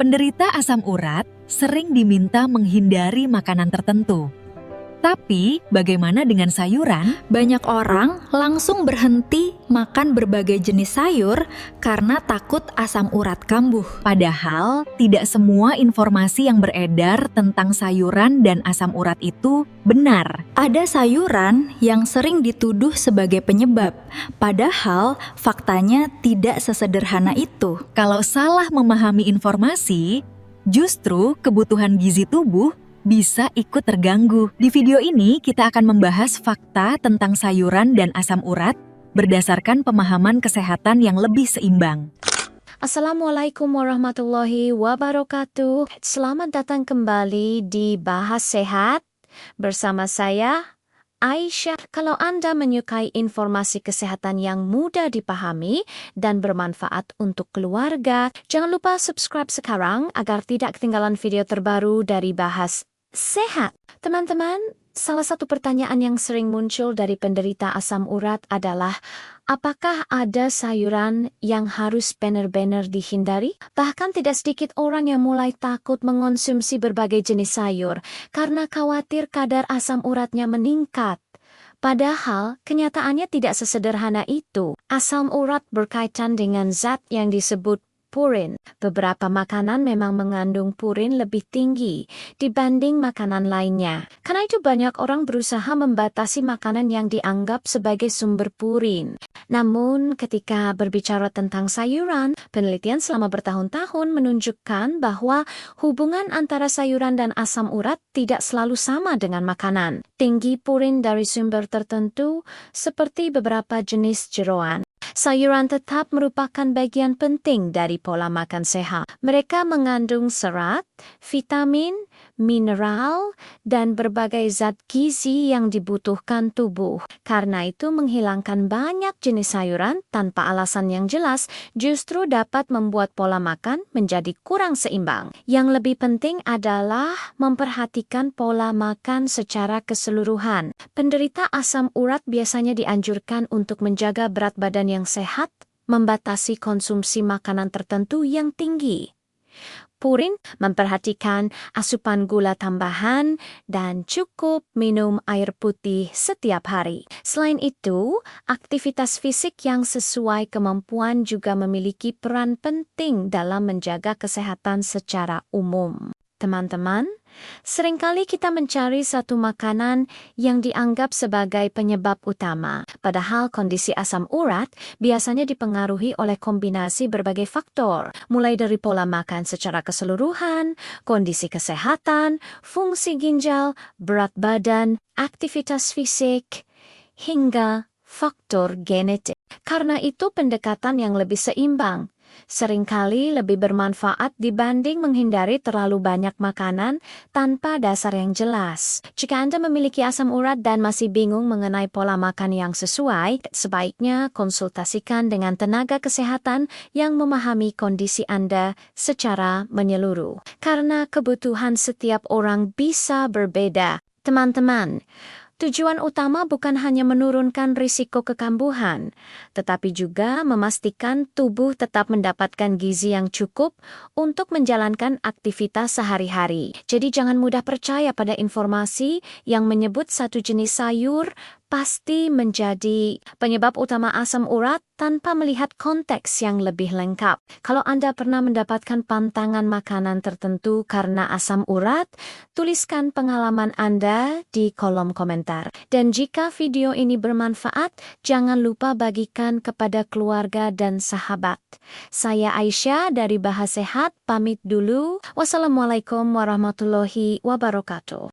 Penderita asam urat sering diminta menghindari makanan tertentu. Tapi, bagaimana dengan sayuran? Banyak orang langsung berhenti makan berbagai jenis sayur karena takut asam urat kambuh. Padahal, tidak semua informasi yang beredar tentang sayuran dan asam urat itu benar. Ada sayuran yang sering dituduh sebagai penyebab, padahal faktanya tidak sesederhana itu. Kalau salah memahami informasi, justru kebutuhan gizi tubuh bisa ikut terganggu. Di video ini kita akan membahas fakta tentang sayuran dan asam urat berdasarkan pemahaman kesehatan yang lebih seimbang. Assalamualaikum warahmatullahi wabarakatuh. Selamat datang kembali di Bahas Sehat bersama saya, Aisyah. Kalau Anda menyukai informasi kesehatan yang mudah dipahami dan bermanfaat untuk keluarga, jangan lupa subscribe sekarang agar tidak ketinggalan video terbaru dari Bahas Sehat. Teman-teman, salah satu pertanyaan yang sering muncul dari penderita asam urat adalah, apakah ada sayuran yang harus benar-benar dihindari? Bahkan tidak sedikit orang yang mulai takut mengonsumsi berbagai jenis sayur karena khawatir kadar asam uratnya meningkat. Padahal, kenyataannya tidak sesederhana itu. Asam urat berkaitan dengan zat yang disebut purin. Beberapa makanan memang mengandung purin lebih tinggi dibanding makanan lainnya. Karena itu banyak orang berusaha membatasi makanan yang dianggap sebagai sumber purin. Namun, ketika berbicara tentang sayuran, penelitian selama bertahun-tahun menunjukkan bahwa hubungan antara sayuran dan asam urat tidak selalu sama dengan makanan. Tinggi purin dari sumber tertentu, seperti beberapa jenis jeroan. Sayuran tetap merupakan bagian penting dari pola makan sehat. Mereka mengandung serat, vitamin, mineral, dan berbagai zat gizi yang dibutuhkan tubuh. Karena itu menghilangkan banyak jenis sayuran tanpa alasan yang jelas justru dapat membuat pola makan menjadi kurang seimbang. Yang lebih penting adalah memperhatikan pola makan secara keseluruhan. Penderita asam urat biasanya dianjurkan untuk menjaga berat badan yang sehat, membatasi konsumsi makanan tertentu yang tinggi. Purin, memperhatikan asupan gula tambahan, dan cukup minum air putih setiap hari. Selain itu, aktivitas fisik yang sesuai kemampuan juga memiliki peran penting dalam menjaga kesehatan secara umum. Teman-teman, seringkali kita mencari satu makanan yang dianggap sebagai penyebab utama. Padahal kondisi asam urat biasanya dipengaruhi oleh kombinasi berbagai faktor, mulai dari pola makan secara keseluruhan, kondisi kesehatan, fungsi ginjal, berat badan, aktivitas fisik, hingga faktor genetik. Karena itu pendekatan yang lebih seimbang seringkali lebih bermanfaat dibanding menghindari terlalu banyak makanan tanpa dasar yang jelas. Jika Anda memiliki asam urat dan masih bingung mengenai pola makan yang sesuai, sebaiknya konsultasikan dengan tenaga kesehatan yang memahami kondisi Anda secara menyeluruh. Karena kebutuhan setiap orang bisa berbeda. Teman-teman, tujuan utama bukan hanya menurunkan risiko kekambuhan, tetapi juga memastikan tubuh tetap mendapatkan gizi yang cukup untuk menjalankan aktivitas sehari-hari. Jadi jangan mudah percaya pada informasi yang menyebut satu jenis sayur pasti menjadi penyebab utama asam urat tanpa melihat konteks yang lebih lengkap. Kalau Anda pernah mendapatkan pantangan makanan tertentu karena asam urat, tuliskan pengalaman Anda di kolom komentar. Dan jika video ini bermanfaat, jangan lupa bagikan kepada keluarga dan sahabat. Saya Aisyah dari Bahas Sehat, pamit dulu. Wassalamualaikum warahmatullahi wabarakatuh.